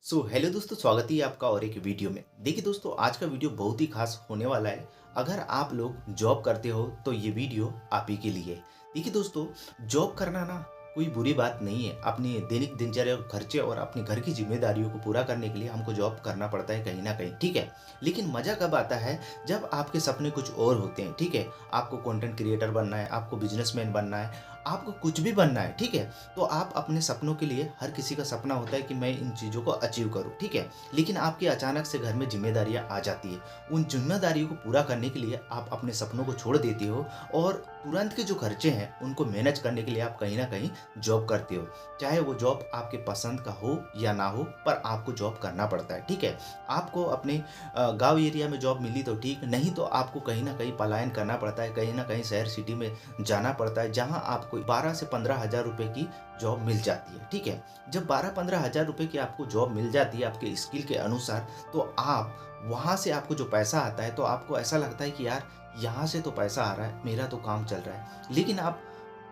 Hello दोस्तों, स्वागत है आपका और एक वीडियो में। देखिए दोस्तों, आज का वीडियो बहुत ही खास होने वाला है। अगर आप लोग जॉब करते हो तो ये वीडियो आप ही के लिए है। देखिए दोस्तों, जॉब करना ना कोई बुरी बात नहीं है। अपनी दैनिक दिनचर्या को खर्चे और अपने घर की जिम्मेदारियों को पूरा करने के लिए हमको जॉब करना पड़ता है कहीं ना कहीं, ठीक है। लेकिन मजा कब आता है जब आपके सपने कुछ और होते हैं, ठीक है। आपको कंटेंट क्रिएटर बनना है, आपको बिजनेसमैन बनना है, आपको कुछ भी बनना है, ठीक है। तो आप अपने सपनों के लिए, हर किसी का सपना होता है कि मैं इन चीज़ों को अचीव करूँ, ठीक है। लेकिन आपके अचानक से घर में जिम्मेदारियाँ आ जाती है। उन जिम्मेदारियों को पूरा करने के लिए आप अपने सपनों को छोड़ देते हो और तुरंत के जो खर्चे हैं उनको मैनेज करने के लिए आप कहीं ना कहीं जॉब करते हो। चाहे वो जॉब आपके पसंद का हो या ना हो, पर आपको जॉब करना पड़ता है, ठीक है। आपको अपने गांव एरिया में जॉब मिली तो ठीक, नहीं तो आपको कहीं ना कहीं पलायन करना पड़ता है, कहीं ना कहीं शहर सिटी में जाना पड़ता है, जहां आपको 12 से 15 हज़ार रुपए की जॉब मिल जाती है, ठीक है। जब 12-15 हज़ार रुपए की आपको जॉब मिल जाती है आपके स्किल के अनुसार, तो आप वहां से आपको जो पैसा आता है तो आपको ऐसा लगता है कि यार यहाँ से तो पैसा आ रहा है, मेरा तो काम चल रहा है। लेकिन आप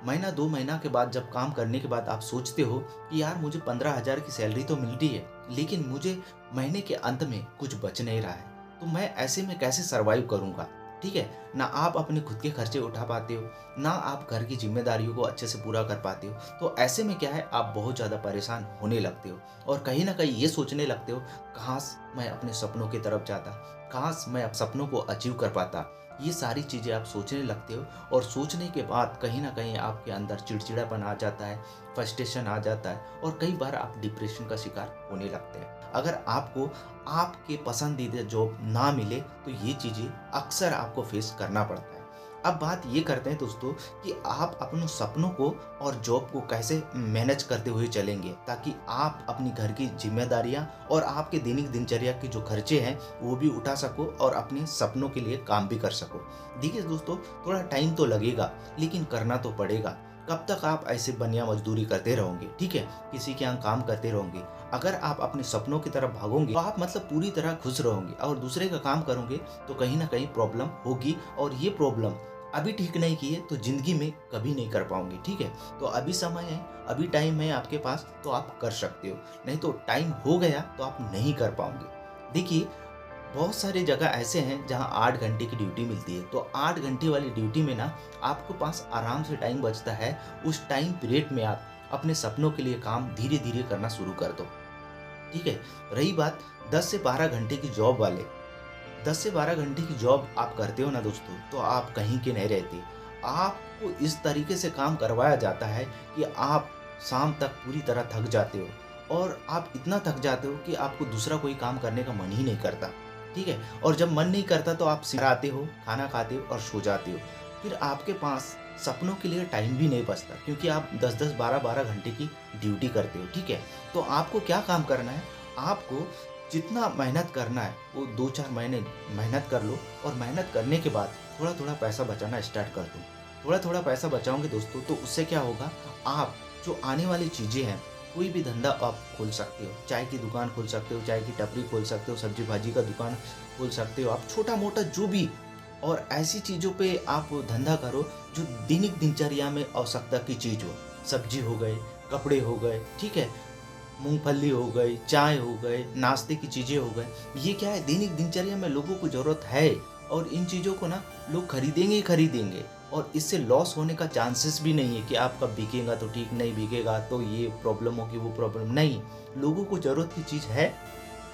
महीना 2 महीना के बाद, जब काम करने के बाद आप सोचते हो कि यार मुझे 15 हज़ार की सैलरी तो मिल रही है, लेकिन मुझे महीने के अंत में कुछ बच नहीं रहा है, तो मैं ऐसे में कैसे सरवाइव करूंगा, ठीक है। ना आप अपने खुद के खर्चे उठा पाते हो, ना आप घर की जिम्मेदारियों को अच्छे से पूरा कर पाते हो। तो ऐसे में क्या है, आप बहुत ज़्यादा परेशान होने लगते हो और कहीं ना कहीं ये सोचने लगते हो, काश मैं अपने सपनों की तरफ जाता, काश मैं अब सपनों को अचीव कर पाता। ये सारी चीज़ें आप सोचने लगते हो और सोचने के बाद कहीं ना कहीं आपके अंदर चिड़चिड़ापन आ जाता है, फ्रस्ट्रेशन आ जाता है और कई बार आप डिप्रेशन का शिकार होने लगते हैं। अगर आपको आपके पसंदीदा जॉब ना मिले तो ये चीज़ें अक्सर आपको फेस करना पड़ता है। अब बात ये करते हैं दोस्तों कि आप अपने सपनों को और जॉब को कैसे मैनेज करते हुए चलेंगे, ताकि आप अपनी घर की जिम्मेदारियां और आपके दैनिक दिनचर्या के जो खर्चे हैं वो भी उठा सको और अपने सपनों के लिए काम भी कर सको। देखिए दोस्तों, थोड़ा टाइम तो लगेगा, लेकिन करना तो पड़ेगा। कब तक आप ऐसे बनिया मजदूरी करते रहोगे, ठीक है, किसी के यहाँ काम करते रहोगे। अगर आप अपने सपनों की तरफ भागोगे तो आप मतलब पूरी तरह खुश रहोगे, और दूसरे का काम करोगे तो कहीं ना कहीं प्रॉब्लम होगी, और ये प्रॉब्लम अभी ठीक नहीं की है तो जिंदगी में कभी नहीं कर पाओगे, ठीक है। तो अभी समय है, अभी टाइम है आपके पास, तो आप कर सकते हो। नहीं तो टाइम हो गया तो आप नहीं कर पाओगे। देखिए, बहुत सारी जगह ऐसे हैं जहां 8 घंटे की ड्यूटी मिलती है, तो 8 घंटे वाली ड्यूटी में ना आपके पास आराम से टाइम बचता है। उस टाइम पीरियड में आप अपने सपनों के लिए काम धीरे धीरे करना शुरू कर दो, ठीक है। रही बात 10 से 12 घंटे की जॉब वाले, 10 से 12 घंटे की जॉब आप करते हो ना दोस्तों, तो आप कहीं के नहीं रहते। आपको इस तरीके से काम करवाया जाता है कि आप शाम तक पूरी तरह थक जाते हो, और आप इतना थक जाते हो कि आपको दूसरा कोई काम करने का मन ही नहीं करता, ठीक है। और जब मन नहीं करता तो आप सिर आते हो, खाना खाते हो और सो जाते हो। फिर आपके पास सपनों के लिए टाइम भी नहीं बचता, क्योंकि आप 10-10, 12-12 घंटे की ड्यूटी करते हो, ठीक है। तो आपको क्या काम करना है, आपको जितना मेहनत करना है वो 2-4 महीने मेहनत कर लो, और मेहनत करने के बाद थोड़ा थोड़ा पैसा बचाना स्टार्ट कर दो। थोड़ा थोड़ा पैसा बचाओगे दोस्तों, तो उससे क्या होगा, आप जो आने वाली चीज़ें हैं, कोई भी धंधा आप खोल सकते हो। चाय की दुकान खोल सकते हो, चाय की टपरी खोल सकते हो, सब्जी भाजी का दुकान खोल सकते हो, आप छोटा मोटा जो भी। और ऐसी चीज़ों पे आप धंधा करो जो दैनिक दिनचर्या में आवश्यकता की चीज़ हो। सब्जी हो गए, कपड़े हो गए, ठीक है, मूँगफली हो गई, चाय हो गए, नाश्ते की चीज़ें हो गए। ये क्या है, दैनिक दिनचर्या में लोगों को ज़रूरत है, और इन चीज़ों को ना लोग खरीदेंगे ही खरीदेंगे, और इससे लॉस होने का चांसेस भी नहीं है कि आपका बिकेगा तो ठीक, नहीं बिकेगा तो ये प्रॉब्लम होगी, वो प्रॉब्लम नहीं। लोगों को ज़रूरत की चीज़ है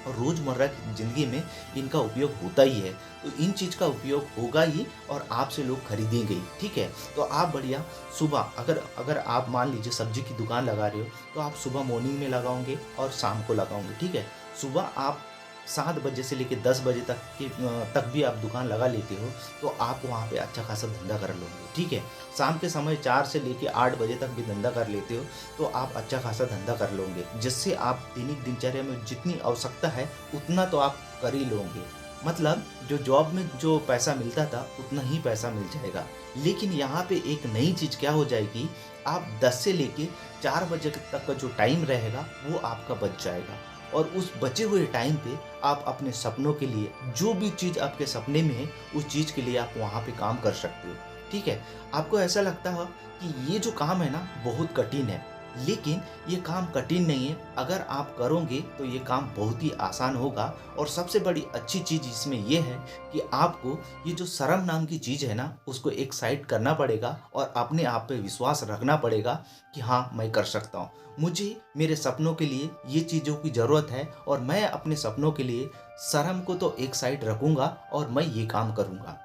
और रोज़मर्रा की ज़िंदगी में इनका उपयोग होता ही है, तो इन चीज़ का उपयोग होगा ही और आपसे लोग खरीदेंगे ही, ठीक है। तो आप बढ़िया सुबह, अगर अगर आप मान लीजिए सब्जी की दुकान लगा रहे हो, तो आप सुबह मॉर्निंग में लगाओगे और शाम को लगाओगे, ठीक है। सुबह आप 7 बजे से लेके 10 बजे तक भी आप दुकान लगा लेते हो, तो आप वहाँ पे अच्छा खासा धंधा कर लोगे, ठीक है। शाम के समय 4 से लेके 8 बजे तक भी धंधा कर लेते हो, तो आप अच्छा खासा धंधा कर लोगे, जिससे आप दैनिक दिनचर्या में जितनी आवश्यकता है उतना तो आप कर ही लोगे। मतलब जो जॉब में जो पैसा मिलता था उतना ही पैसा मिल जाएगा। लेकिन यहाँ पे एक नई चीज़ क्या हो जाएगी, आप 10 से लेके 4 बजे तक का जो टाइम रहेगा वो आपका बच जाएगा, और उस बचे हुए टाइम पे आप अपने सपनों के लिए, जो भी चीज़ आपके सपने में है उस चीज़ के लिए आप वहाँ पे काम कर सकते हो, ठीक है। आपको ऐसा लगता है कि ये जो काम है ना बहुत कठिन है, लेकिन ये काम कठिन नहीं है। अगर आप करोगे तो ये काम बहुत ही आसान होगा। और सबसे बड़ी अच्छी चीज़ इसमें ये है कि आपको ये जो शर्म नाम की चीज़ है ना, उसको एक साइड करना पड़ेगा और अपने आप पे विश्वास रखना पड़ेगा कि हाँ, मैं कर सकता हूँ। मुझे मेरे सपनों के लिए ये चीज़ों की ज़रूरत है और मैं अपने सपनों के लिए शर्म को तो एक साइड रखूँगा और मैं ये काम करूँगा।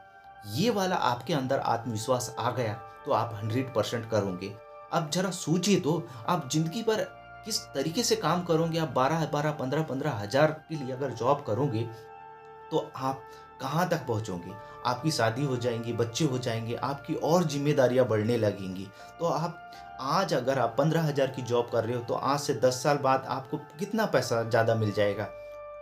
ये वाला आपके अंदर आत्मविश्वास आ गया तो आप 100% करोगे। अब जरा सोचिए तो, आप ज़िंदगी भर किस तरीके से काम करोगे। आप 12-12, 15-15 हज़ार के लिए अगर जॉब करोगे तो आप कहाँ तक पहुँचोगे? आपकी शादी हो जाएँगी, बच्चे हो जाएँगे, आपकी और ज़िम्मेदारियाँ बढ़ने लगेंगी। तो आप आज अगर आप 15,000 की जॉब कर रहे हो तो आज से 10 साल बाद आपको कितना पैसा ज़्यादा मिल जाएगा?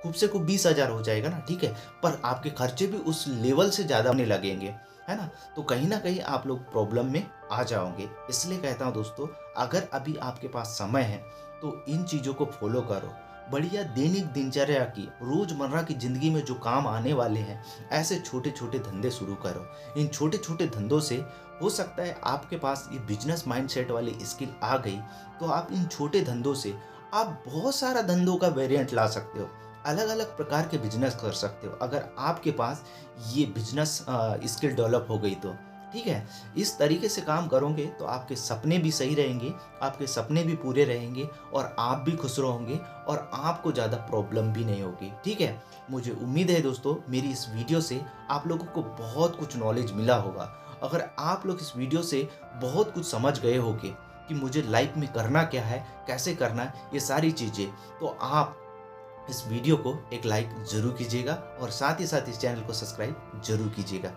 खूब से खूब 20,000 हो जाएगा ना, ठीक है? पर आपके खर्चे भी उस लेवल से ज़्यादा होने लगेंगे, है ना? तो कहीं न कहीं आप लोग प्रॉब्लम में आ जाओगे। इसलिए कहता हूँ दोस्तों, अगर अभी आपके पास समय है तो इन चीज़ों को फ़ॉलो करो। बढ़िया दैनिक दिनचर्या की, रोज़मर्रा की ज़िंदगी में जो काम आने वाले हैं, ऐसे छोटे-छोटे धंधे शुरू करो। इन छोटे-छोटे धंधों से हो सकता है आपके पास ये बिज़नेस माइंडसेट वाली स्किल आ गई, तो आप इन छोटे धंधों से आप बहुत सारा धंधों का वेरिएंट ला सकते हो। अलग-अलग प्रकार के बिज़नेस कर सकते हो, अगर आपके पास ये बिज़नेस स्किल डेवलप हो गई तो। ठीक है? इस तरीके से काम करोगे तो आपके सपने भी सही रहेंगे, आपके सपने भी पूरे रहेंगे और आप भी खुश रहोगे और आपको ज़्यादा प्रॉब्लम भी नहीं होगी। ठीक है? मुझे उम्मीद है दोस्तों, मेरी इस वीडियो से आप लोगों को बहुत कुछ नॉलेज मिला होगा। अगर आप लोग इस वीडियो से बहुत कुछ समझ गए होंगे कि मुझे लाइफ में करना क्या है, कैसे करना है, ये सारी चीज़ें, तो आप इस वीडियो को एक लाइक ज़रूर कीजिएगा और साथ ही साथ इस चैनल को सब्सक्राइब ज़रूर कीजिएगा।